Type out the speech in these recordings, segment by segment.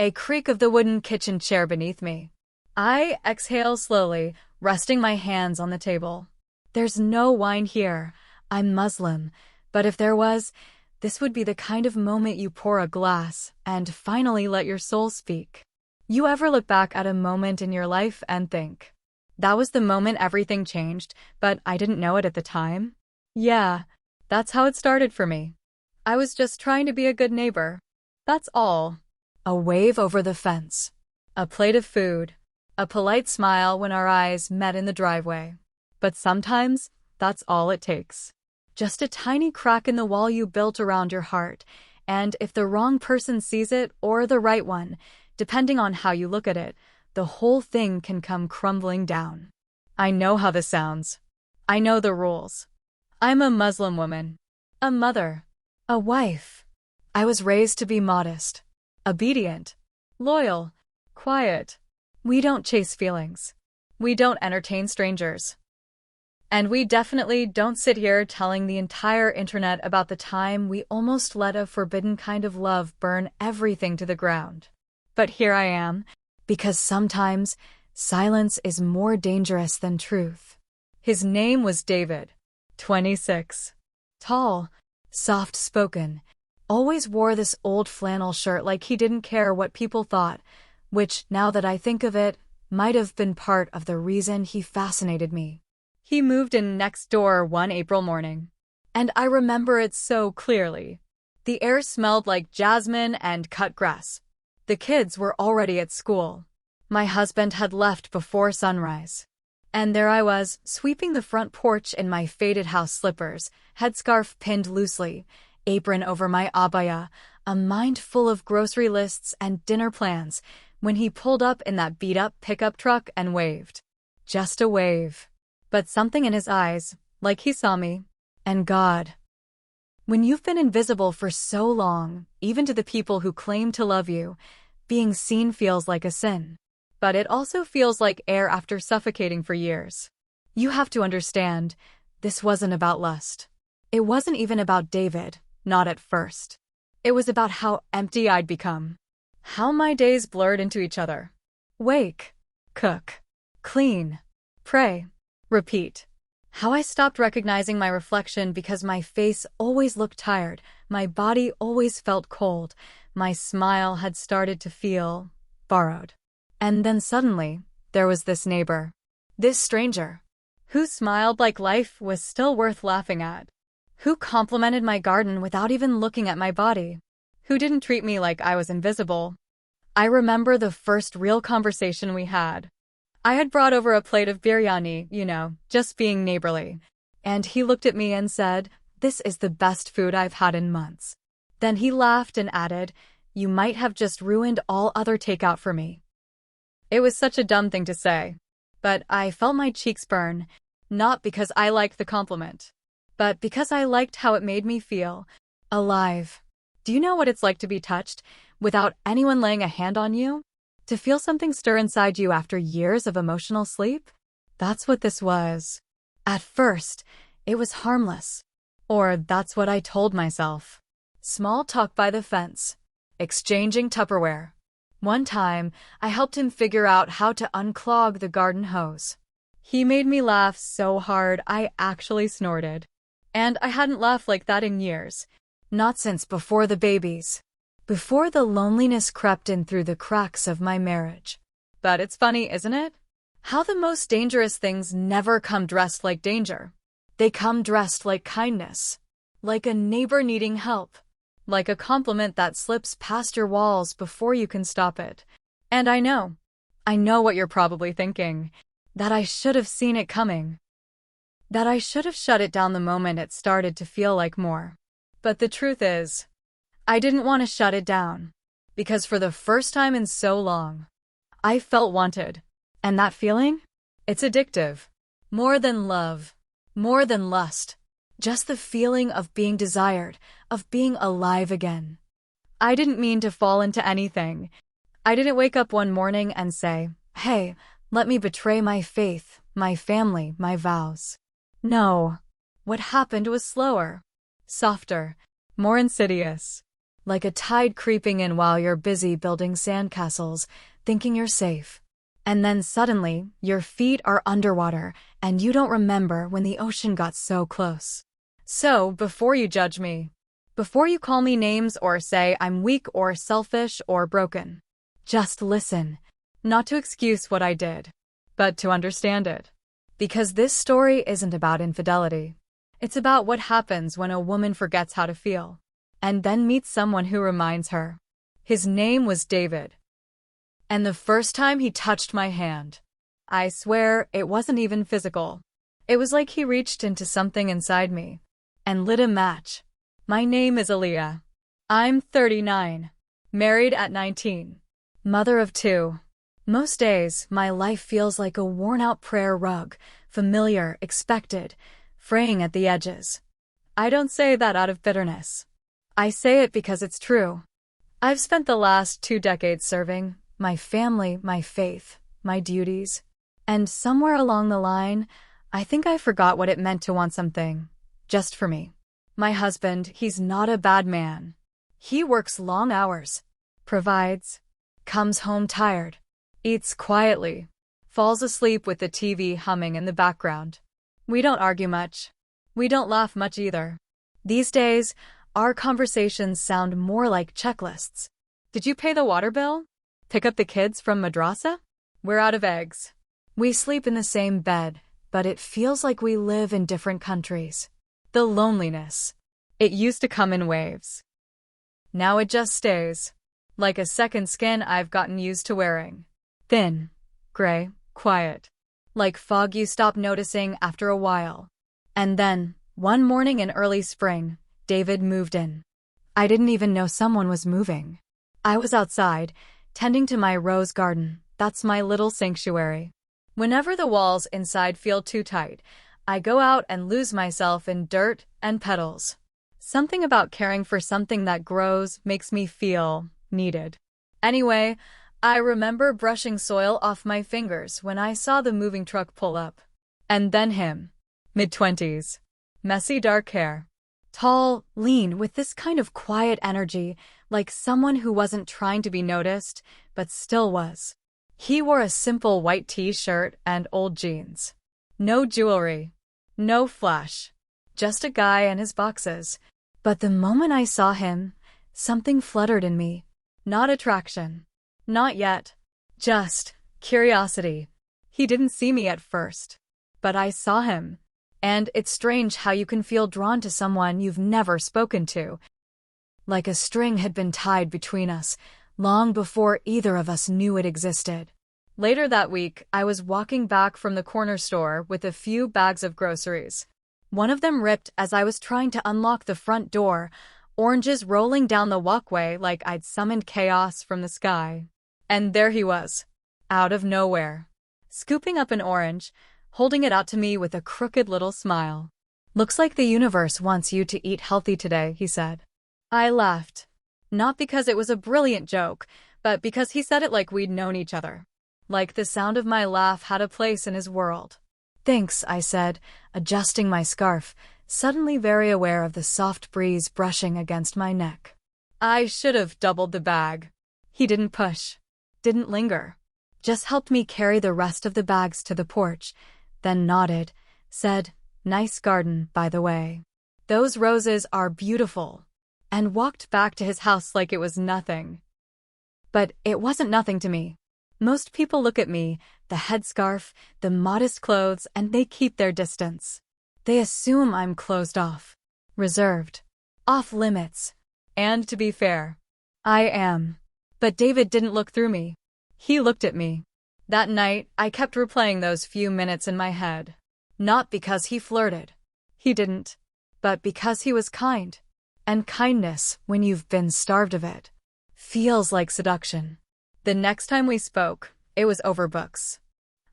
a creak of the wooden kitchen chair beneath me. I exhale slowly, resting my hands on the table. There's no wine here. I'm Muslim, but if there was, this would be the kind of moment you pour a glass and finally let your soul speak. You ever look back at a moment in your life and think, that was the moment everything changed, but I didn't know it at the time? Yeah, that's how it started for me. I was just trying to be a good neighbor. That's all. A wave over the fence. A plate of food. A polite smile when our eyes met in the driveway. But sometimes, that's all it takes. Just a tiny crack in the wall you built around your heart, and if the wrong person sees it or the right one, depending on how you look at it, the whole thing can come crumbling down. I know how this sounds. I know the rules. I'm a Muslim woman. A mother. A wife. I was raised to be modest. Obedient. Loyal. Quiet. We don't chase feelings. We don't entertain strangers. And we definitely don't sit here telling the entire internet about the time we almost let a forbidden kind of love burn everything to the ground. But here I am, because sometimes silence is more dangerous than truth. His name was David, 26. Tall, soft-spoken, always wore this old flannel shirt like he didn't care what people thought, which, now that I think of it, might have been part of the reason he fascinated me. He moved in next door one April morning, and I remember it so clearly. The air smelled like jasmine and cut grass. The kids were already at school. My husband had left before sunrise. And there I was, sweeping the front porch in my faded house slippers, headscarf pinned loosely, apron over my abaya, a mind full of grocery lists and dinner plans, when he pulled up in that beat-up pickup truck and waved. Just a wave. But something in his eyes, like he saw me. And God. When you've been invisible for so long, even to the people who claim to love you, being seen feels like a sin. But it also feels like air after suffocating for years. You have to understand, this wasn't about lust. It wasn't even about David, not at first. It was about how empty I'd become. How my days blurred into each other. Wake, cook, clean, pray, repeat. How I stopped recognizing my reflection because my face always looked tired, my body always felt cold, my smile had started to feel borrowed. And then suddenly, there was this neighbor, this stranger, who smiled like life was still worth laughing at, who complimented my garden without even looking at my body, who didn't treat me like I was invisible. I remember the first real conversation we had. I had brought over a plate of biryani, just being neighborly, and he looked at me and said, "This is the best food I've had in months." Then he laughed and added, "You might have just ruined all other takeout for me." It was such a dumb thing to say, but I felt my cheeks burn, not because I liked the compliment, but because I liked how it made me feel alive. Do you know what it's like to be touched without anyone laying a hand on you? To feel something stir inside you after years of emotional sleep? That's what this was. At first, it was harmless. Or that's what I told myself. Small talk by the fence. Exchanging Tupperware. One time, I helped him figure out how to unclog the garden hose. He made me laugh so hard I actually snorted. And I hadn't laughed like that in years. Not since before the babies. Before the loneliness crept in through the cracks of my marriage. But it's funny, isn't it? How the most dangerous things never come dressed like danger. They come dressed like kindness. Like a neighbor needing help. Like a compliment that slips past your walls before you can stop it. And I know what you're probably thinking. That I should have seen it coming. That I should have shut it down the moment it started to feel like more. But the truth is, I didn't want to shut it down. Because for the first time in so long, I felt wanted. And that feeling? It's addictive. More than love. More than lust. Just the feeling of being desired, of being alive again. I didn't mean to fall into anything. I didn't wake up one morning and say, "Hey, let me betray my faith, my family, my vows." No. What happened was slower, softer, more insidious. like a tide creeping in while you're busy building sandcastles, thinking you're safe. And then suddenly, your feet are underwater, and you don't remember when the ocean got so close. So, before you judge me, before you call me names or say I'm weak or selfish or broken, just listen, not to excuse what I did, but to understand it. Because this story isn't about infidelity. It's about what happens when a woman forgets how to feel, and then meets someone who reminds her. His name was David. And the first time he touched my hand, I swear it wasn't even physical. It was like he reached into something inside me and lit a match. My name is Aaliyah. I'm 39, married at 19, mother of 2. Most days, my life feels like a worn-out prayer rug, familiar, expected, fraying at the edges. I don't say that out of bitterness. I say it because it's true. I've spent the last 2 decades serving my family, my faith, my duties. And somewhere along the line, I think I forgot what it meant to want something just for me. My husband, he's not a bad man. He works long hours, provides, comes home tired, eats quietly, falls asleep with the TV humming in the background. We don't argue much. We don't laugh much either. These days, our conversations sound more like checklists. Did you pay the water bill? Pick up the kids from madrasa? We're out of eggs. We sleep in the same bed, but it feels like we live in different countries. The loneliness. It used to come in waves. Now it just stays. Like a second skin I've gotten used to wearing. Thin, gray, quiet. Like fog you stop noticing after a while. And then, one morning in early spring, David moved in. I didn't even know someone was moving. I was outside, tending to my rose garden. That's my little sanctuary. Whenever the walls inside feel too tight, I go out and lose myself in dirt and petals. Something about caring for something that grows makes me feel needed. Anyway, I remember brushing soil off my fingers when I saw the moving truck pull up. And then him. Mid-20s. Messy dark hair. Tall, lean, with this kind of quiet energy, like someone who wasn't trying to be noticed, but still was. He wore a simple white t-shirt and old jeans. No jewelry. No flash. Just a guy and his boxes. But the moment I saw him, something fluttered in me. Not attraction. Not yet. Just curiosity. He didn't see me at first. But I saw him. And it's strange how you can feel drawn to someone you've never spoken to. Like a string had been tied between us, long before either of us knew it existed. Later that week, I was walking back from the corner store with a few bags of groceries. One of them ripped as I was trying to unlock the front door, oranges rolling down the walkway like I'd summoned chaos from the sky. And there he was, out of nowhere, scooping up an orange, holding it out to me with a crooked little smile. "Looks like the universe wants you to eat healthy today," he said. I laughed. Not because it was a brilliant joke, but because he said it like we'd known each other. Like the sound of my laugh had a place in his world. "Thanks," I said, adjusting my scarf, suddenly very aware of the soft breeze brushing against my neck. I should have doubled the bag. He didn't push. Didn't linger. Just helped me carry the rest of the bags to the porch, then nodded, said, "Nice garden, by the way. Those roses are beautiful," and walked back to his house like it was nothing. But it wasn't nothing to me. Most people look at me, the headscarf, the modest clothes, and they keep their distance. They assume I'm closed off, reserved, off limits. And to be fair, I am. But David didn't look through me. He looked at me. That night, I kept replaying those few minutes in my head. Not because he flirted. He didn't. But because he was kind. And kindness, when you've been starved of it, feels like seduction. The next time we spoke, it was over books.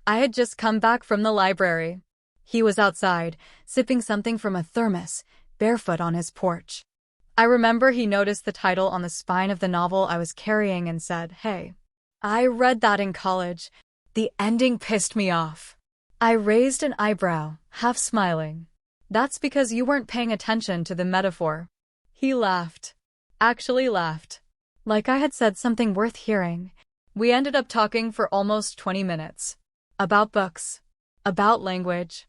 I had just come back from the library. He was outside, sipping something from a thermos, barefoot on his porch. I remember he noticed the title on the spine of the novel I was carrying and said, "Hey, I read that in college. The ending pissed me off." I raised an eyebrow, half smiling. "That's because you weren't paying attention to the metaphor." He laughed. actually laughed. Like I had said something worth hearing. We ended up talking for almost 20 minutes. About books. About language.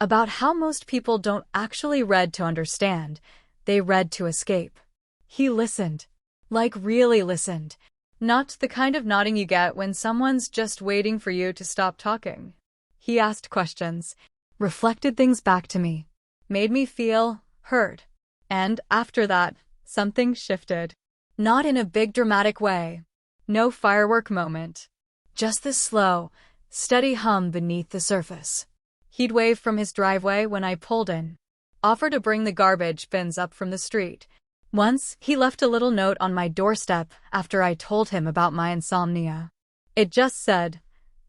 About how most people don't actually read to understand. They read to escape. He listened. Like really listened. Not the kind of nodding you get when someone's just waiting for you to stop talking. He asked questions. Reflected things back to me. Made me feel heard. And after that, something shifted. Not in a big dramatic way. No firework moment. Just the slow, steady hum beneath the surface. He'd wave from his driveway when I pulled in. Offer to bring the garbage bins up from the street. Once, he left a little note on my doorstep after I told him about my insomnia. It just said,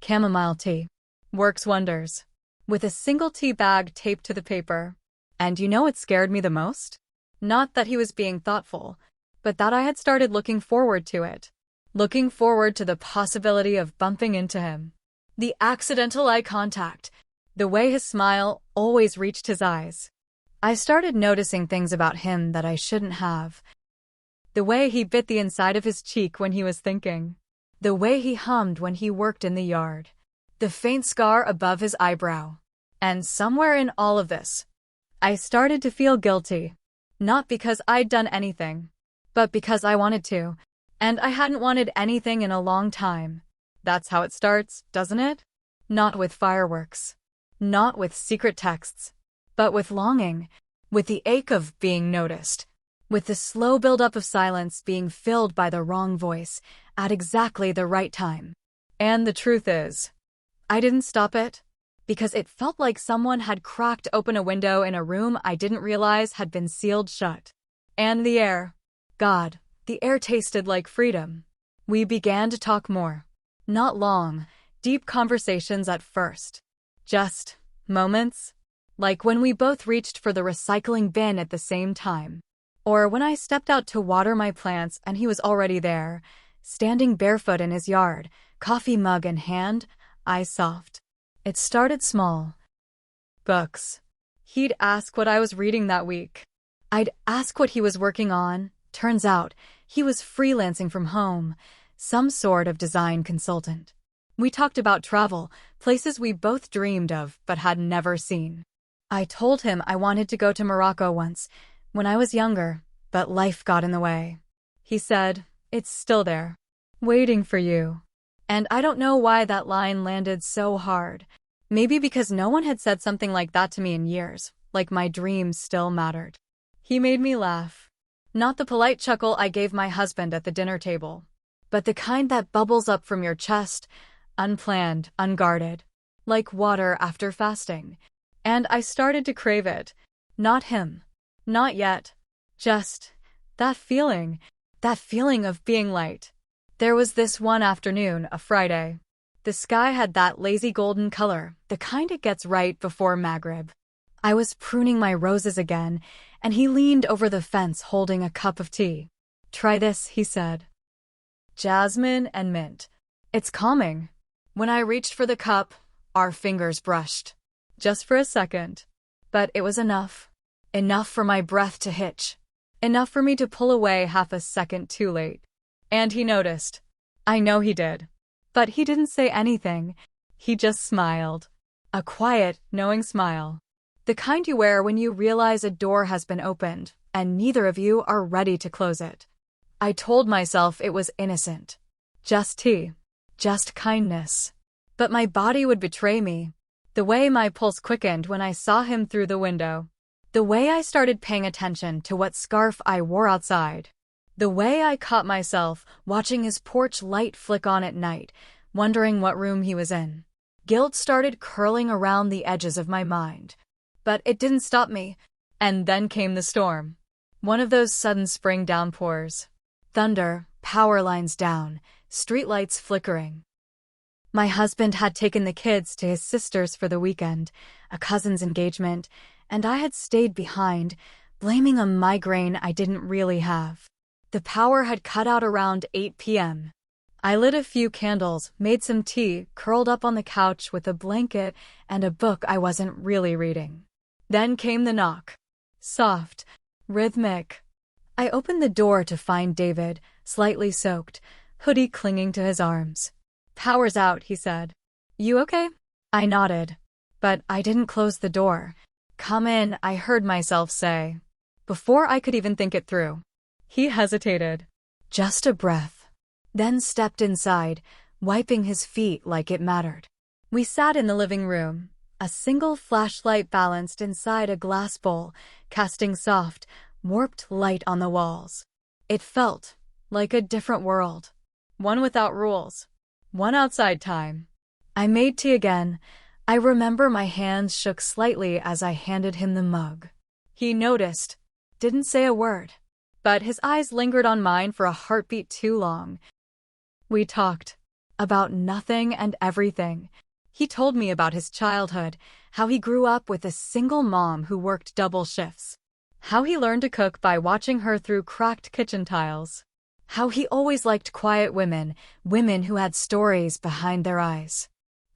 "Chamomile tea. Works wonders." With a single tea bag taped to the paper. And you know what scared me the most? Not that he was being thoughtful, but that I had started looking forward to it. Looking forward to the possibility of bumping into him. The accidental eye contact. The way his smile always reached his eyes. I started noticing things about him that I shouldn't have. The way he bit the inside of his cheek when he was thinking. The way he hummed when he worked in the yard. The faint scar above his eyebrow. And somewhere in all of this, I started to feel guilty. Not because I'd done anything, but because I wanted to. And I hadn't wanted anything in a long time. That's how it starts, doesn't it? Not with fireworks. Not with secret texts. But with longing. With the ache of being noticed. With the slow buildup of silence being filled by the wrong voice at exactly the right time. And the truth is, I didn't stop it. Because it felt like someone had cracked open a window in a room I didn't realize had been sealed shut. And the air. God. The air tasted like freedom. We began to talk more. Not long, deep conversations at first. Just moments. Like when we both reached for the recycling bin at the same time. Or when I stepped out to water my plants and he was already there, standing barefoot in his yard, coffee mug in hand, eyes soft. It started small. Books. He'd ask what I was reading that week. I'd ask what he was working on. Turns out, he was freelancing from home, some sort of design consultant. We talked about travel, places we both dreamed of but had never seen. I told him I wanted to go to Morocco once, when I was younger, but life got in the way. He said, "It's still there, waiting for you." And I don't know why that line landed so hard. Maybe because no one had said something like that to me in years, like my dreams still mattered. He made me laugh. Not the polite chuckle I gave my husband at the dinner table, but the kind that bubbles up from your chest, unplanned, unguarded, like water after fasting. And I started to crave it. Not him. Not yet. Just that feeling of being light. There was this one afternoon, a Friday. The sky had that lazy golden color, the kind it gets right before Maghrib. I was pruning my roses again, and he leaned over the fence holding a cup of tea. "Try this," he said. "Jasmine and mint. It's calming." When I reached for the cup, our fingers brushed. Just for a second. But it was enough. Enough for my breath to hitch. Enough for me to pull away half a second too late. And he noticed. I know he did. But he didn't say anything. He just smiled. A quiet, knowing smile. The kind you wear when you realize a door has been opened, and neither of you are ready to close it. I told myself it was innocent. Just tea. Just kindness. But my body would betray me. The way my pulse quickened when I saw him through the window. The way I started paying attention to what scarf I wore outside. The way I caught myself watching his porch light flick on at night, wondering what room he was in. Guilt started curling around the edges of my mind. But it didn't stop me. And then came the storm. One of those sudden spring downpours. Thunder, power lines down, streetlights flickering. My husband had taken the kids to his sister's for the weekend, a cousin's engagement, and I had stayed behind, blaming a migraine I didn't really have. The power had cut out around 8 p.m. I lit a few candles, made some tea, curled up on the couch with a blanket and a book I wasn't really reading. Then came the knock. Soft, rhythmic. I opened the door to find David, slightly soaked, hoodie clinging to his arms. "Power's out," he said. "You okay?" I nodded. But I didn't close the door. "Come in," I heard myself say. Before I could even think it through. He hesitated. Just a breath. Then stepped inside, wiping his feet like it mattered. We sat in the living room, a single flashlight balanced inside a glass bowl, casting soft, warped light on the walls. It felt like a different world. One without rules. One outside time. I made tea again. I remember my hands shook slightly as I handed him the mug. He noticed, didn't say a word, but his eyes lingered on mine for a heartbeat too long. We talked about nothing and everything. He told me about his childhood, how he grew up with a single mom who worked double shifts, how he learned to cook by watching her through cracked kitchen tiles, how he always liked quiet women who had stories behind their eyes.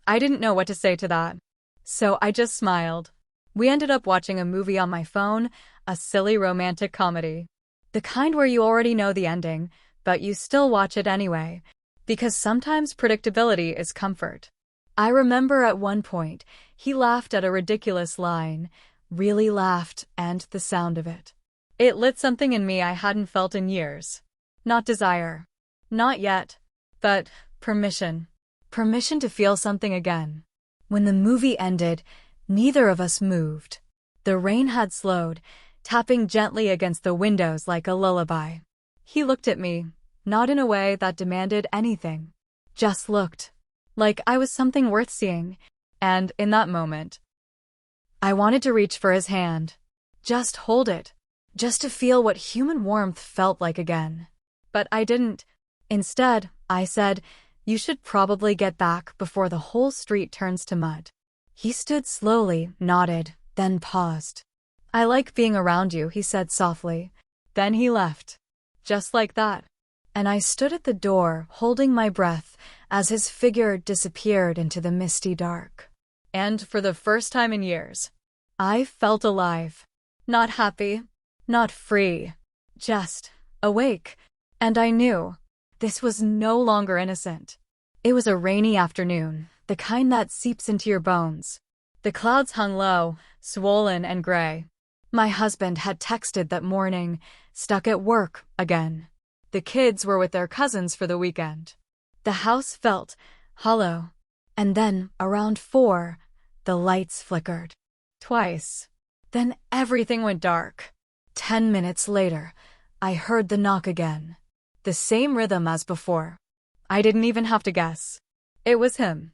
I didn't know what to say to that, so I just smiled. We ended up watching a movie on my phone, a silly romantic comedy. The kind where you already know the ending, but you still watch it anyway, because sometimes predictability is comfort. I remember at one point, he laughed at a ridiculous line, really laughed, and the sound of it. It lit something in me I hadn't felt in years. Not desire. Not yet. But permission. Permission to feel something again. When the movie ended, neither of us moved. The rain had slowed, tapping gently against the windows like a lullaby. He looked at me, not in a way that demanded anything. Just looked. Like I was something worth seeing. And in that moment, I wanted to reach for his hand. Just hold it. Just to feel what human warmth felt like again. But I didn't. Instead, I said, "You should probably get back before the whole street turns to mud." He stood slowly, nodded, then paused. "I like being around you," he said softly. Then he left. Just like that. And I stood at the door, holding my breath, as his figure disappeared into the misty dark. And for the first time in years, I felt alive. Not happy, not free, just awake. And I knew this was no longer innocent. It was a rainy afternoon, the kind that seeps into your bones. The clouds hung low, swollen and gray. My husband had texted that morning, stuck at work again. The kids were with their cousins for the weekend. The house felt hollow. And then, around 4, the lights flickered. Twice. Then everything went dark. 10 minutes later, I heard the knock again. The same rhythm as before. I didn't even have to guess. It was him.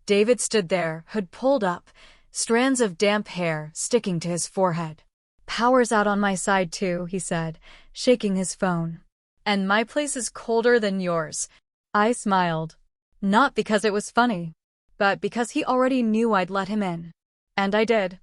David stood there, hood pulled up, strands of damp hair sticking to his forehead. "Power's out on my side too," he said, shaking his phone. "And my place is colder than yours." I smiled. Not because it was funny, but because he already knew I'd let him in. And I did.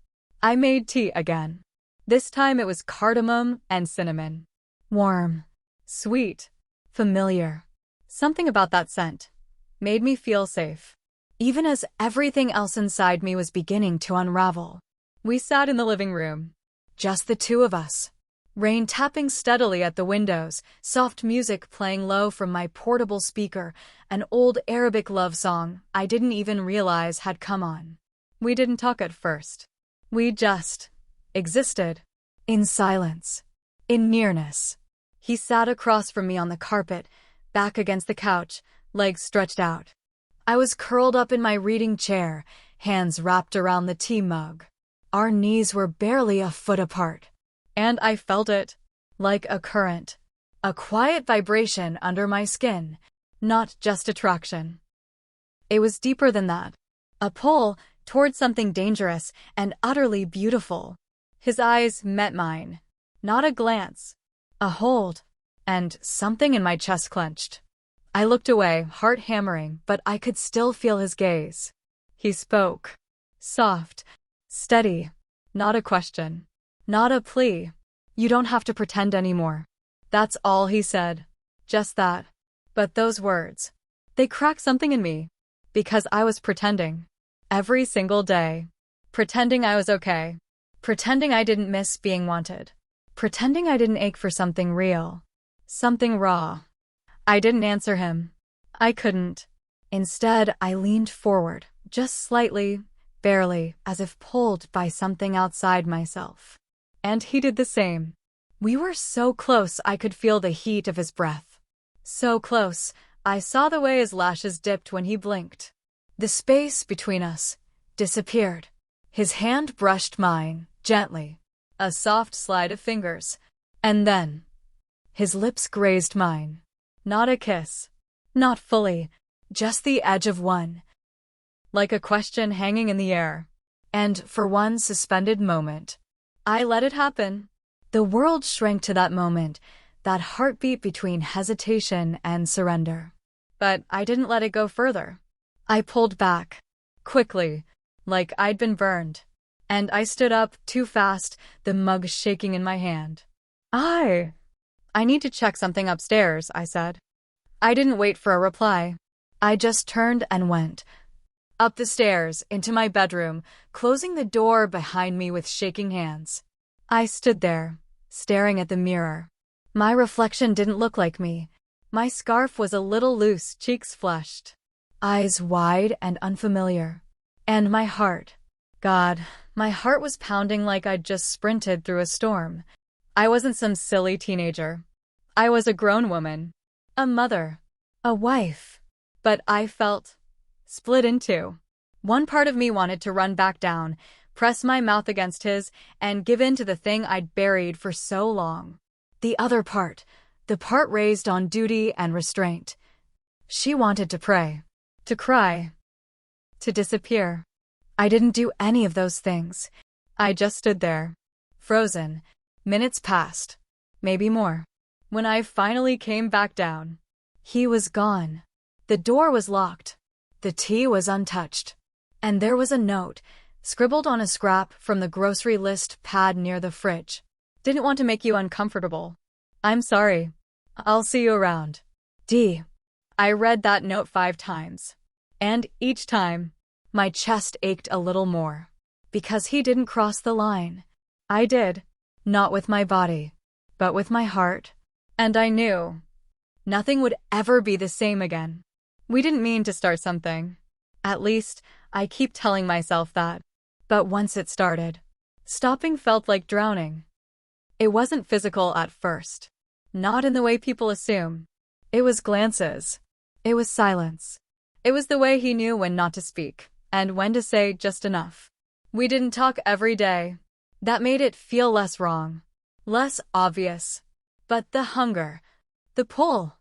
I made tea again. This time it was cardamom and cinnamon. Warm. Sweet. Familiar. Something about that scent made me feel safe. Even as everything else inside me was beginning to unravel. We sat in the living room. Just the two of us. Rain tapping steadily at the windows, soft music playing low from my portable speaker, an old Arabic love song I didn't even realize had come on. We didn't talk at first. We just existed. In silence. In nearness. He sat across from me on the carpet, back against the couch, legs stretched out. I was curled up in my reading chair, hands wrapped around the tea mug. Our knees were barely a foot apart. And I felt it, like a current. A quiet vibration under my skin, not just attraction. It was deeper than that. A pull toward something dangerous and utterly beautiful. His eyes met mine. Not a glance. A hold. And something in my chest clenched. I looked away, heart hammering, but I could still feel his gaze. He spoke. Soft. Steady. Not a question. Not a plea. "You don't have to pretend anymore." That's all he said. Just that. But those words, they cracked something in me. Because I was pretending. Every single day. Pretending I was okay. Pretending I didn't miss being wanted. pretending I didn't ache for something real, something raw. I didn't answer him. I couldn't. Instead, I leaned forward, just slightly, barely, as if pulled by something outside myself. And he did the same. We were so close I could feel the heat of his breath. So close, I saw the way his lashes dipped when he blinked. The space between us disappeared. His hand brushed mine, gently, a soft slide of fingers. And then, his lips grazed mine. Not a kiss. Not fully, just the edge of one. Like a question hanging in the air. And for one suspended moment, I let it happen. The world shrank to that moment, that heartbeat between hesitation and surrender. But I didn't let it go further. I pulled back, quickly, like I'd been burned. And I stood up, too fast, the mug shaking in my hand. I need to check something upstairs, I said. I didn't wait for a reply. I just turned and went. Up the stairs, into my bedroom, closing the door behind me with shaking hands. I stood there, staring at the mirror. My reflection didn't look like me. My scarf was a little loose, cheeks flushed, eyes wide and unfamiliar. And my heart. God, my heart was pounding like I'd just sprinted through a storm. I wasn't some silly teenager. I was a grown woman. A mother. A wife. But I felt split in two. One part of me wanted to run back down, press my mouth against his, and give in to the thing I'd buried for so long. The other part, the part raised on duty and restraint. She wanted to pray, to cry, to disappear. I didn't do any of those things. I just stood there, frozen. Minutes passed, maybe more. When I finally came back down, he was gone. The door was locked. The tea was untouched. And there was a note, scribbled on a scrap from the grocery list pad near the fridge. Didn't want to make you uncomfortable. I'm sorry. I'll see you around. D. I read that note 5 times. And each time, my chest ached a little more. Because he didn't cross the line. I did. Not with my body, but with my heart. And I knew nothing would ever be the same again. We didn't mean to start something. At least, I keep telling myself that. But once it started, stopping felt like drowning. It wasn't physical at first. Not in the way people assume. It was glances. It was silence. It was the way he knew when not to speak, and when to say just enough. We didn't talk every day. That made it feel less wrong. Less obvious. But the hunger, the pull,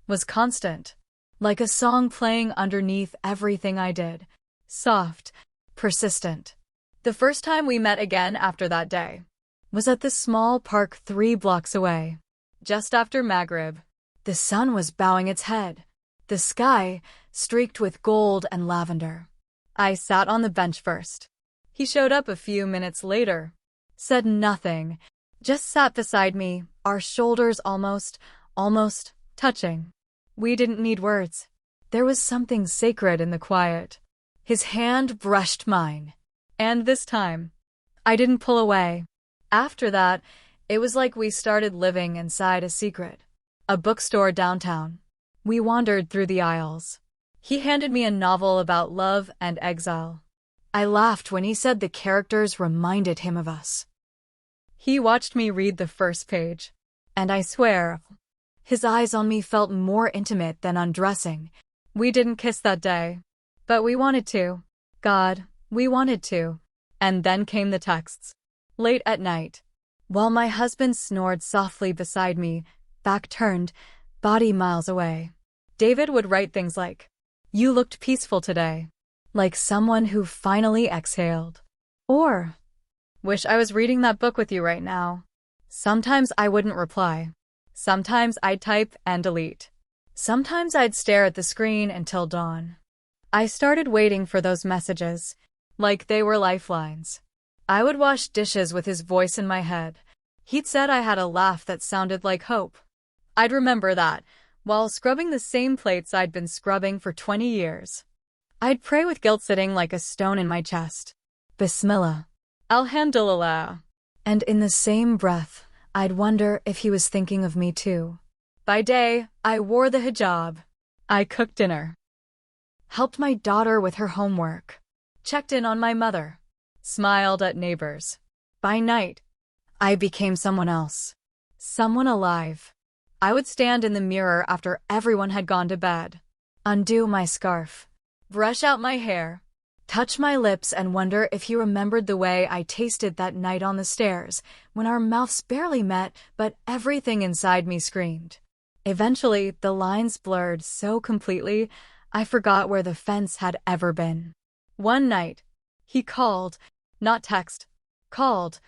was constant. Like a song playing underneath everything I did. Soft, persistent. The first time we met again after that day was at the small park 3 blocks away. Just after Maghrib. The sun was bowing its head. The sky streaked with gold and lavender. I sat on the bench first. He showed up a few minutes later. Said nothing. Just sat beside me, our shoulders almost touching. We didn't need words. There was something sacred in the quiet. His hand brushed mine. And this time, I didn't pull away. After that, it was like we started living inside a secret. A bookstore downtown. We wandered through the aisles. He handed me a novel about love and exile. I laughed when he said the characters reminded him of us. He watched me read the first page. And I swear, his eyes on me felt more intimate than undressing. We didn't kiss that day. But we wanted to. God, we wanted to. And then came the texts. Late at night. While my husband snored softly beside me, back turned, body miles away. David would write things like, "You looked peaceful today." Like someone who finally exhaled. Or, "Wish I was reading that book with you right now." Sometimes I wouldn't reply. Sometimes I'd type and delete. Sometimes I'd stare at the screen until dawn. I started waiting for those messages, like they were lifelines. I would wash dishes with his voice in my head. He'd said I had a laugh that sounded like hope. I'd remember that, while scrubbing the same plates I'd been scrubbing for 20 years. I'd pray with guilt sitting like a stone in my chest. Bismillah. Alhamdulillah. And in the same breath, I'd wonder if he was thinking of me too. By day, I wore the hijab. I cooked dinner, helped my daughter with her homework, checked in on my mother, smiled at neighbors. By night, I became someone else, someone alive. I would stand in the mirror after everyone had gone to bed, undo my scarf, brush out my hair, touch my lips and wonder if he remembered the way I tasted that night on the stairs when our mouths barely met but everything inside me screamed. Eventually, the lines blurred so completely, I forgot where the fence had ever been. One night, he called, not text, called.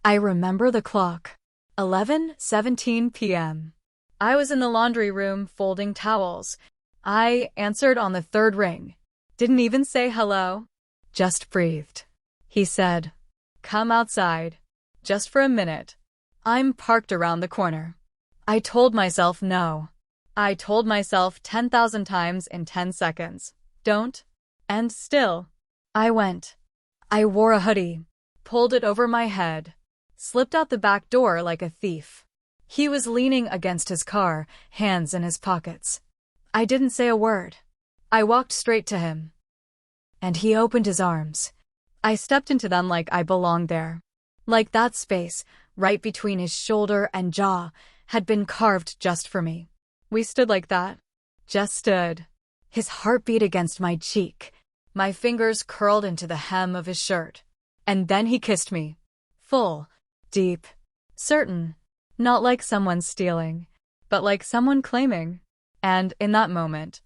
I remember the clock. 11:17 p.m. I was in the laundry room folding towels. I answered on the third ring. Didn't even say hello. Just breathed. He said, "Come outside. Just for a minute. I'm parked around the corner." I told myself no. I told myself 10,000 times in 10 seconds, don't. And still, I went. I wore a hoodie, pulled it over my head, slipped out the back door like a thief. He was leaning against his car, hands in his pockets. I didn't say a word. I walked straight to him. And he opened his arms. I stepped into them like I belonged there. Like that space, right between his shoulder and jaw, had been carved just for me. We stood like that. Just stood. His heart beat against my cheek. My fingers curled into the hem of his shirt. And then he kissed me. Full. Deep. Certain. Not like someone stealing, but like someone claiming. And in that moment,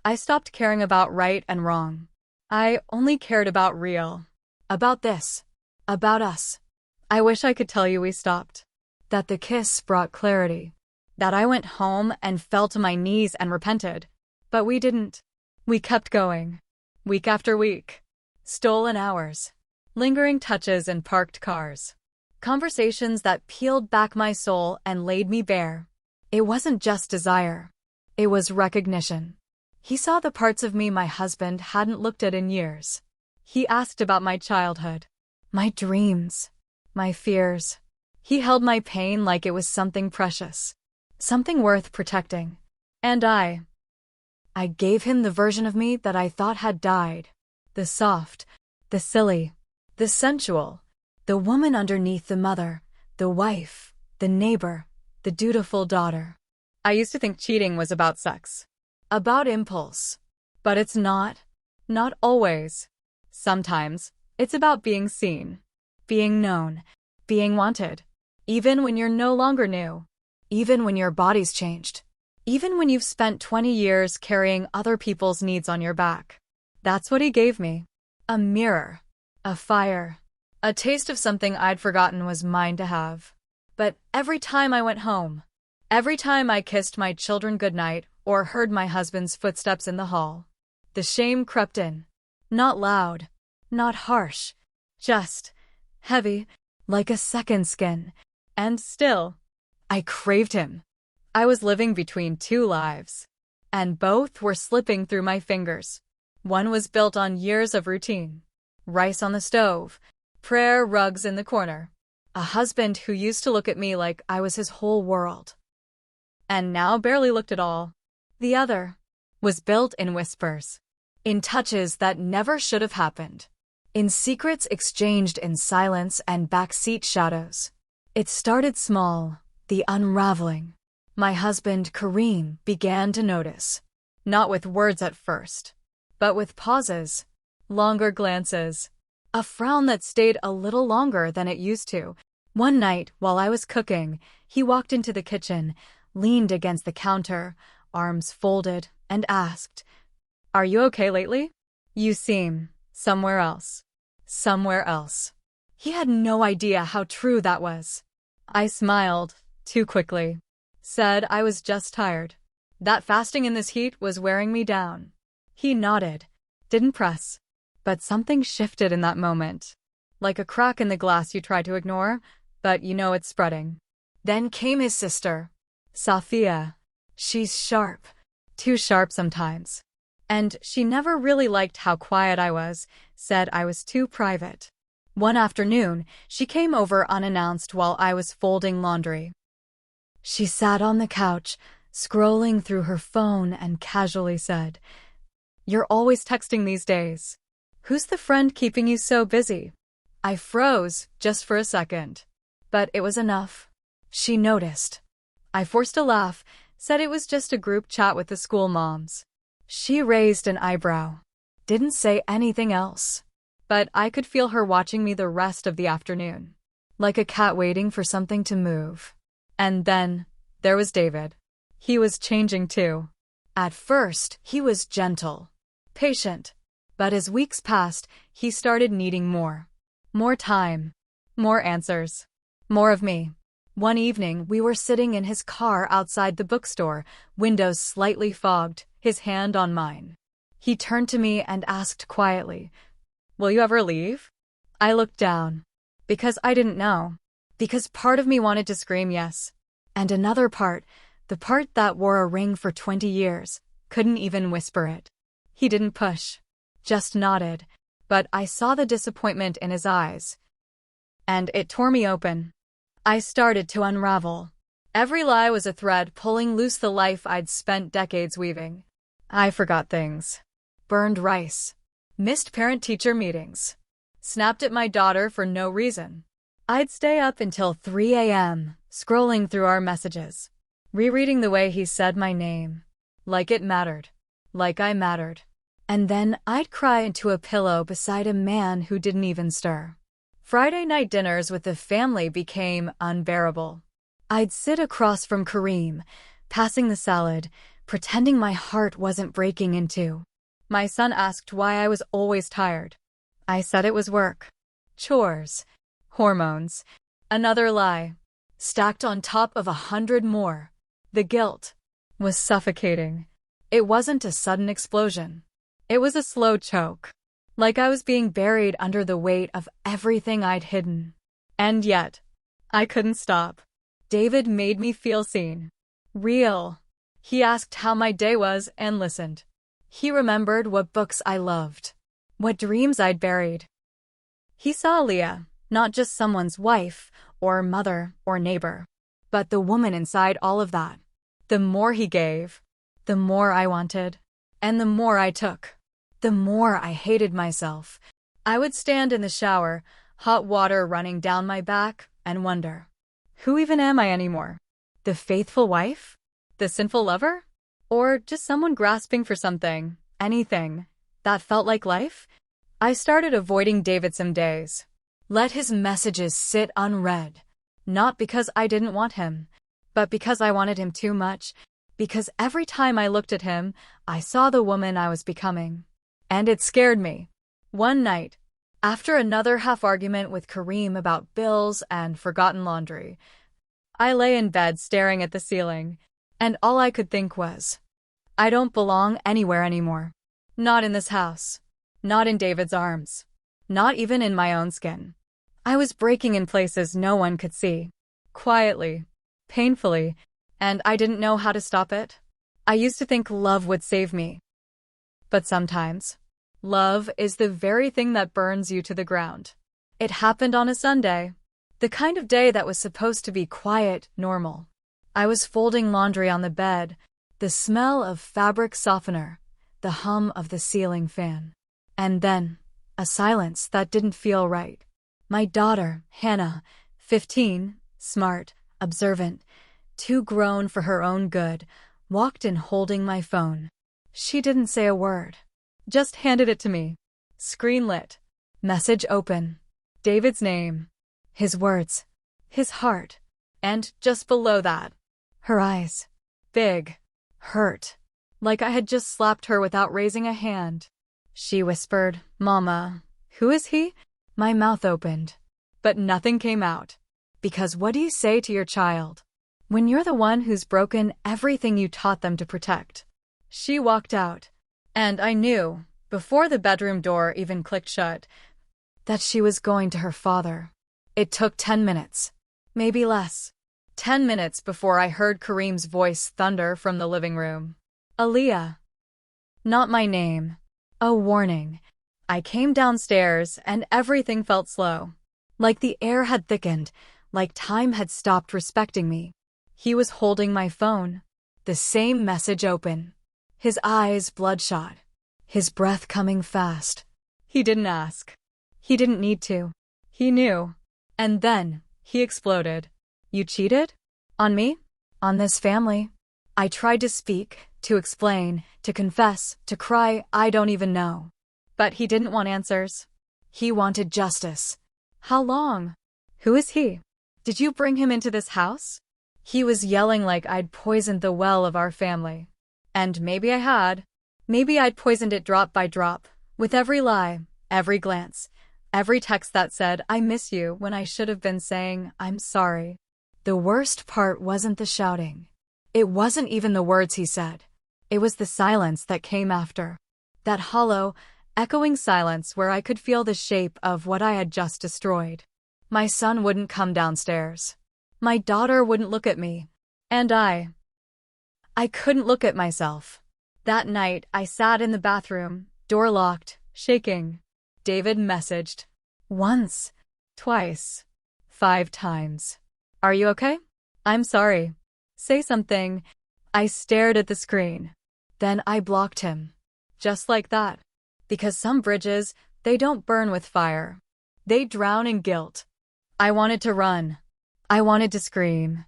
I stopped caring about right and wrong. I only cared about real. About this. About us. I wish I could tell you we stopped. That the kiss brought clarity. That I went home and fell to my knees and repented. But we didn't. We kept going. Week after week. Stolen hours. Lingering touches in parked cars. Conversations that peeled back my soul and laid me bare. It wasn't just desire. It was recognition. He saw the parts of me my husband hadn't looked at in years. He asked about my childhood. My dreams. My fears. He held my pain like it was something precious. Something worth protecting. And I gave him the version of me that I thought had died. The soft. The silly. The sensual. The woman underneath the mother. The wife. The neighbor. The dutiful daughter. I used to think cheating was about sex. About impulse. But it's not. Not always. Sometimes, it's about being seen. Being known. Being wanted. Even when you're no longer new. Even when your body's changed. Even when you've spent 20 years carrying other people's needs on your back. That's what he gave me. A mirror. A fire. A taste of something I'd forgotten was mine to have. But every time I went home, every time I kissed my children goodnight or heard my husband's footsteps in the hall, the shame crept in. Not loud. Not harsh. Just heavy, like a second skin. And still, I craved him. I was living between two lives. And both were slipping through my fingers. One was built on years of routine. Rice on the stove. Prayer rugs in the corner. A husband who used to look at me like I was his whole world. And now barely looked at all. The other was built in whispers. In touches that never should have happened. In secrets exchanged in silence and backseat shadows. It started small, the unraveling. My husband, Kareem, began to notice. Not with words at first, but with pauses, longer glances. A frown that stayed a little longer than it used to. One night, while I was cooking, he walked into the kitchen, leaned against the counter, arms folded, and asked, "Are you okay lately? You seem somewhere else." Somewhere else. He had no idea how true that was. I smiled, too quickly. Said I was just tired. That fasting in this heat was wearing me down. He nodded, didn't press. But something shifted in that moment. Like a crack in the glass you try to ignore, but you know it's spreading. Then came his sister, Safia. She's sharp. Too sharp sometimes. And she never really liked how quiet I was, said I was too private. One afternoon, she came over unannounced while I was folding laundry. She sat on the couch, scrolling through her phone and casually said, "You're always texting these days. Who's the friend keeping you so busy?" I froze just for a second, but it was enough. She noticed. I forced a laugh, said it was just a group chat with the school moms. She raised an eyebrow. Didn't say anything else. But I could feel her watching me the rest of the afternoon, like a cat waiting for something to move. And then, there was David. He was changing too. At first, he was gentle, patient. But as weeks passed, he started needing more. More time. More answers. More of me. One evening, we were sitting in his car outside the bookstore, windows slightly fogged, his hand on mine. He turned to me and asked quietly, "Will you ever leave?" I looked down. Because I didn't know. Because part of me wanted to scream yes. And another part, the part that wore a ring for 20 years, couldn't even whisper it. He didn't push. Just nodded. But I saw the disappointment in his eyes. And it tore me open. I started to unravel. Every lie was a thread pulling loose the life I'd spent decades weaving. I forgot things. Burned rice. Missed parent-teacher meetings. Snapped at my daughter for no reason. I'd stay up until 3 a.m., scrolling through our messages. Rereading the way he said my name. Like it mattered. Like I mattered. And then I'd cry into a pillow beside a man who didn't even stir. Friday night dinners with the family became unbearable. I'd sit across from Kareem, passing the salad, pretending my heart wasn't breaking in two. My son asked why I was always tired. I said it was work. Chores. Hormones. Another lie. Stacked on top of 100 more. The guilt was suffocating. It wasn't a sudden explosion. It was a slow choke. Like I was being buried under the weight of everything I'd hidden. And yet, I couldn't stop. David made me feel seen. Real. He asked how my day was and listened. He remembered what books I loved. What dreams I'd buried. He saw Leah, not just someone's wife, or mother, or neighbor, but the woman inside all of that. The more he gave, the more I wanted. And the more I took, the more I hated myself. I would stand in the shower, hot water running down my back, and wonder, who even am I anymore? The faithful wife? The sinful lover? Or just someone grasping for something, anything, that felt like life? I started avoiding David some days. Let his messages sit unread. Not because I didn't want him, but because I wanted him too much. Because every time I looked at him, I saw the woman I was becoming. And it scared me. One night, after another half-argument with Kareem about bills and forgotten laundry, I lay in bed staring at the ceiling, and all I could think was, I don't belong anywhere anymore. Not in this house. Not in David's arms. Not even in my own skin. I was breaking in places no one could see. Quietly. Painfully. And I didn't know how to stop it. I used to think love would save me. But sometimes, love is the very thing that burns you to the ground. It happened on a Sunday. The kind of day that was supposed to be quiet, normal. I was folding laundry on the bed, the smell of fabric softener, the hum of the ceiling fan. And then, a silence that didn't feel right. My daughter, Hannah, 15, smart, observant, too grown for her own good, walked in holding my phone. She didn't say a word. Just handed it to me. Screen lit. Message open. David's name. His words. His heart. And just below that, her eyes. Big. Hurt. Like I had just slapped her without raising a hand. She whispered, "Mama, who is he?" My mouth opened. But nothing came out. Because what do you say to your child when you're the one who's broken everything you taught them to protect? She walked out. And I knew, before the bedroom door even clicked shut, that she was going to her father. It took 10 minutes. Maybe less. 10 minutes before I heard Kareem's voice thunder from the living room. Aaliyah. Not my name. A warning. I came downstairs and everything felt slow. Like the air had thickened, like time had stopped respecting me. He was holding my phone, the same message open. His eyes bloodshot, his breath coming fast. He didn't ask. He didn't need to. He knew. And then, he exploded. You cheated? On me? On this family? I tried to speak, to explain, to confess, to cry, I don't even know. But he didn't want answers. He wanted justice. How long? Who is he? Did you bring him into this house? He was yelling like I'd poisoned the well of our family. And maybe I had. Maybe I'd poisoned it drop by drop, with every lie, every glance, every text that said, I miss you, when I should have been saying, I'm sorry. The worst part wasn't the shouting. It wasn't even the words he said. It was the silence that came after. That hollow, echoing silence where I could feel the shape of what I had just destroyed. My son wouldn't come downstairs. My daughter wouldn't look at me. And I couldn't look at myself. That night, I sat in the bathroom, door locked, shaking. David messaged. Once, twice, 5 times. Are you okay? I'm sorry. Say something. I stared at the screen. Then I blocked him. Just like that. Because some bridges, they don't burn with fire. They drown in guilt. I wanted to run. I wanted to scream.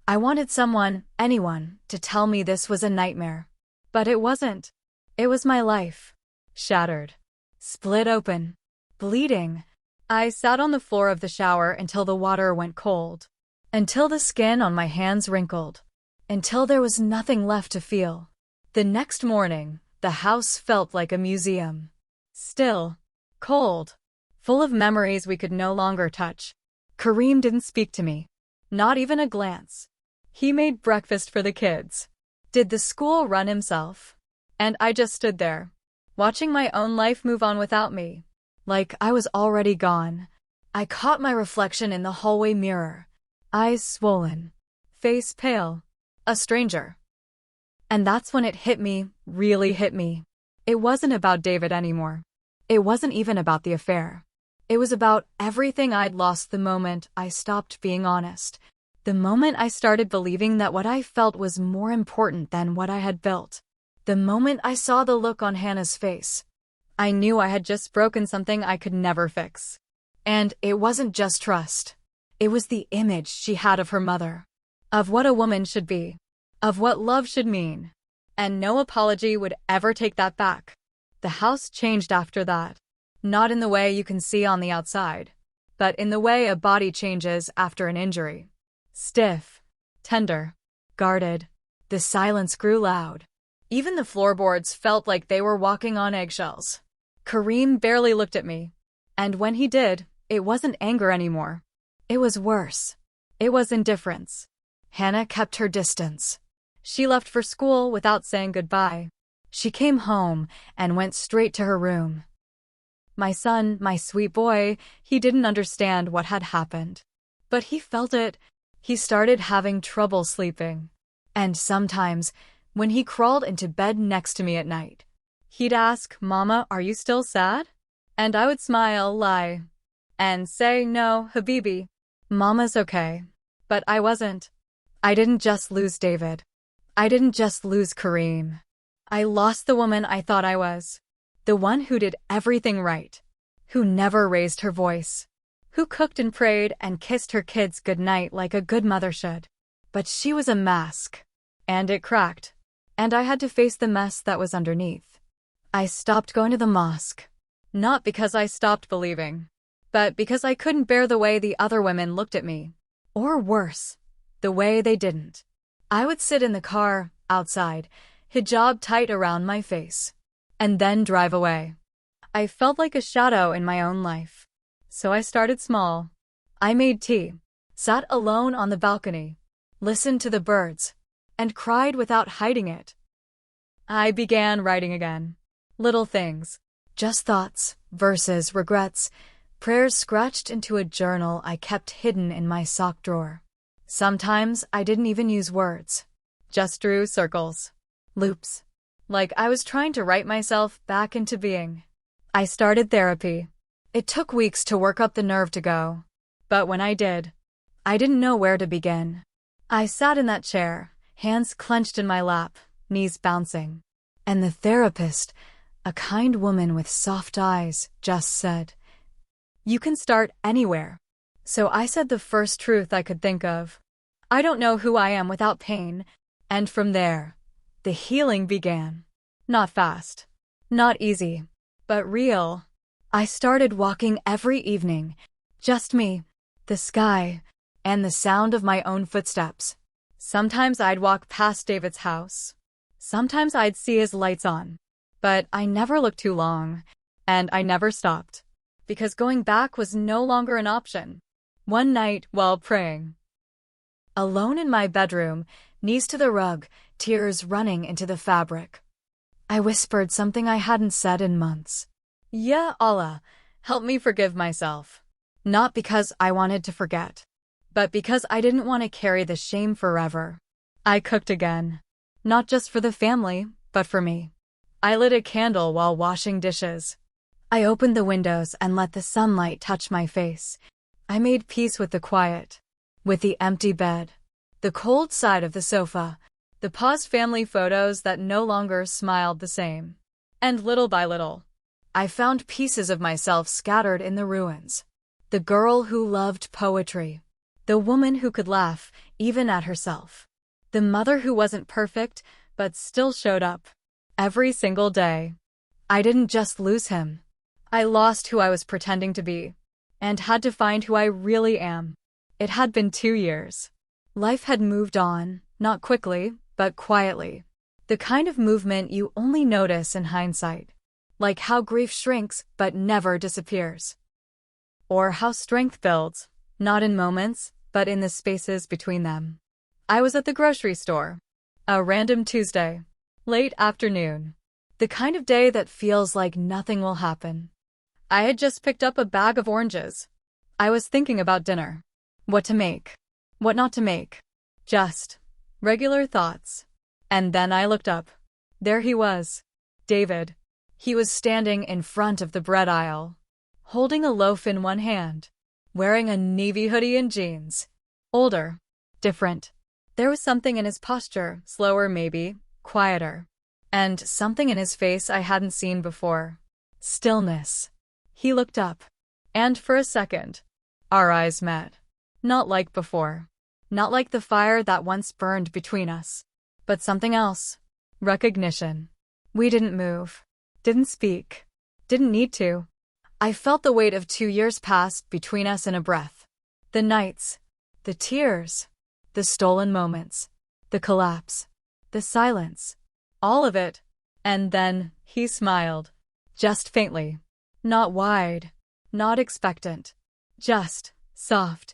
I wanted someone, anyone, to tell me this was a nightmare. But it wasn't. It was my life. Shattered. Split open. Bleeding. I sat on the floor of the shower until the water went cold. Until the skin on my hands wrinkled. Until there was nothing left to feel. The next morning, the house felt like a museum. Still. Cold. Full of memories we could no longer touch. Kareem didn't speak to me. Not even a glance. He made breakfast for the kids. Did the school run himself? And I just stood there, watching my own life move on without me. Like I was already gone. I caught my reflection in the hallway mirror. Eyes swollen. Face pale. A stranger. And that's when it hit me, really hit me. It wasn't about David anymore. It wasn't even about the affair. It was about everything I'd lost the moment I stopped being honest. The moment I started believing that what I felt was more important than what I had built. The moment I saw the look on Hannah's face. I knew I had just broken something I could never fix. And it wasn't just trust. It was the image she had of her mother. Of what a woman should be. Of what love should mean. And no apology would ever take that back. The house changed after that. Not in the way you can see on the outside, but in the way a body changes after an injury. Stiff, tender, guarded. The silence grew loud. Even the floorboards felt like they were walking on eggshells. Kareem barely looked at me. And when he did, it wasn't anger anymore. It was worse. It was indifference. Hannah kept her distance. She left for school without saying goodbye. She came home and went straight to her room. My son, my sweet boy, he didn't understand what had happened. But he felt it. He started having trouble sleeping. And sometimes, when he crawled into bed next to me at night, he'd ask, Mama, are you still sad? And I would smile, lie, and say, no, Habibi, Mama's okay. But I wasn't. I didn't just lose David. I didn't just lose Kareem. I lost the woman I thought I was. The one who did everything right. Who never raised her voice. Who cooked and prayed and kissed her kids goodnight like a good mother should. But she was a mask. And it cracked. And I had to face the mess that was underneath. I stopped going to the mosque. Not because I stopped believing. But because I couldn't bear the way the other women looked at me. Or worse, the way they didn't. I would sit in the car, outside, hijab tight around my face. And then drive away. I felt like a shadow in my own life. So I started small. I made tea, sat alone on the balcony, listened to the birds, and cried without hiding it. I began writing again. Little things. Just thoughts, verses, regrets, prayers scratched into a journal I kept hidden in my sock drawer. Sometimes I didn't even use words. Just drew circles. Loops. Like I was trying to write myself back into being. I started therapy. It took weeks to work up the nerve to go. But when I did, I didn't know where to begin. I sat in that chair, hands clenched in my lap, knees bouncing. And the therapist, a kind woman with soft eyes, just said, "You can start anywhere." So I said the first truth I could think of. I don't know who I am without pain. And from there, the healing began. Not fast, not easy, but real. I started walking every evening, just me, the sky, and the sound of my own footsteps. Sometimes I'd walk past David's house. Sometimes I'd see his lights on. But I never looked too long, and I never stopped, because going back was no longer an option. One night, while praying, alone in my bedroom, knees to the rug, tears running into the fabric, I whispered something I hadn't said in months. "Ya Allah, help me forgive myself." Not because I wanted to forget, but because I didn't want to carry the shame forever. I cooked again, not just for the family, but for me. I lit a candle while washing dishes. I opened the windows and let the sunlight touch my face. I made peace with the quiet, with the empty bed, the cold side of the sofa, the paused family photos that no longer smiled the same. And little by little, I found pieces of myself scattered in the ruins. The girl who loved poetry, the woman who could laugh even at herself, the mother who wasn't perfect but still showed up. Every single day. I didn't just lose him. I lost who I was pretending to be, and had to find who I really am. It had been 2 years. Life had moved on, not quickly, but quietly. The kind of movement you only notice in hindsight. Like how grief shrinks but never disappears. Or how strength builds, not in moments, but in the spaces between them. I was at the grocery store. A random Tuesday. Late afternoon. The kind of day that feels like nothing will happen. I had just picked up a bag of oranges. I was thinking about dinner. What to make. What not to make. Just regular thoughts. And then I looked up. There he was. David. He was standing in front of the bread aisle, holding a loaf in one hand, wearing a navy hoodie and jeans. Older. Different. There was something in his posture, slower maybe, quieter. And something in his face I hadn't seen before. Stillness. He looked up. And for a second, our eyes met. Not like before. Not like the fire that once burned between us. But something else. Recognition. We didn't move. Didn't speak. Didn't need to. I felt the weight of 2 years pass between us in a breath. The nights. The tears. The stolen moments. The collapse. The silence. All of it. And then, he smiled. Just faintly. Not wide. Not expectant. Just soft.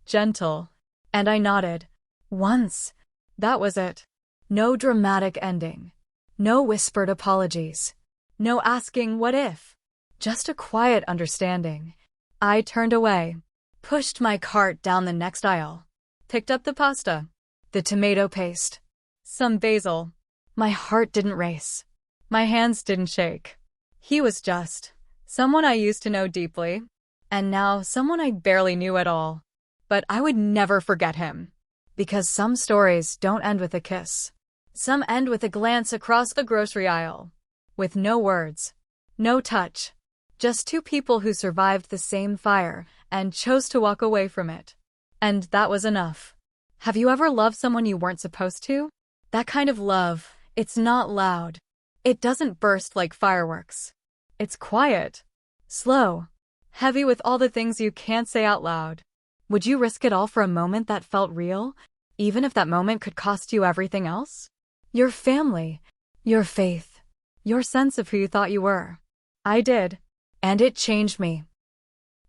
Gentle. And I nodded. Once. That was it. No dramatic ending. No whispered apologies. No asking what if. Just a quiet understanding. I turned away. Pushed my cart down the next aisle. Picked up the pasta. The tomato paste. Some basil. My heart didn't race. My hands didn't shake. He was just someone I used to know deeply, and now someone I barely knew at all. But I would never forget him. Because some stories don't end with a kiss. Some end with a glance across the grocery aisle. With no words. No touch. Just two people who survived the same fire and chose to walk away from it. And that was enough. Have you ever loved someone you weren't supposed to? That kind of love, it's not loud. It doesn't burst like fireworks. It's quiet. Slow. Heavy with all the things you can't say out loud. Would you risk it all for a moment that felt real, even if that moment could cost you everything else? Your family, your faith, your sense of who you thought you were. I did. And it changed me.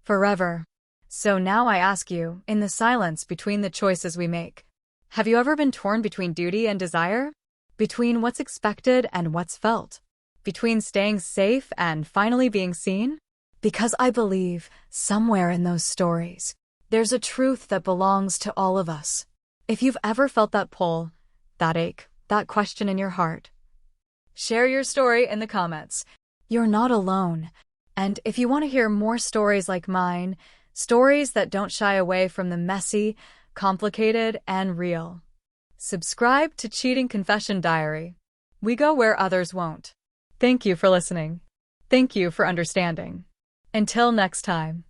Forever. So now I ask you, in the silence between the choices we make, have you ever been torn between duty and desire? Between what's expected and what's felt? Between staying safe and finally being seen? Because I believe, somewhere in those stories, there's a truth that belongs to all of us. If you've ever felt that pull, that ache, that question in your heart, share your story in the comments. You're not alone. And if you want to hear more stories like mine, stories that don't shy away from the messy, complicated, and real, subscribe to Cheating Confession Diary. We go where others won't. Thank you for listening. Thank you for understanding. Until next time.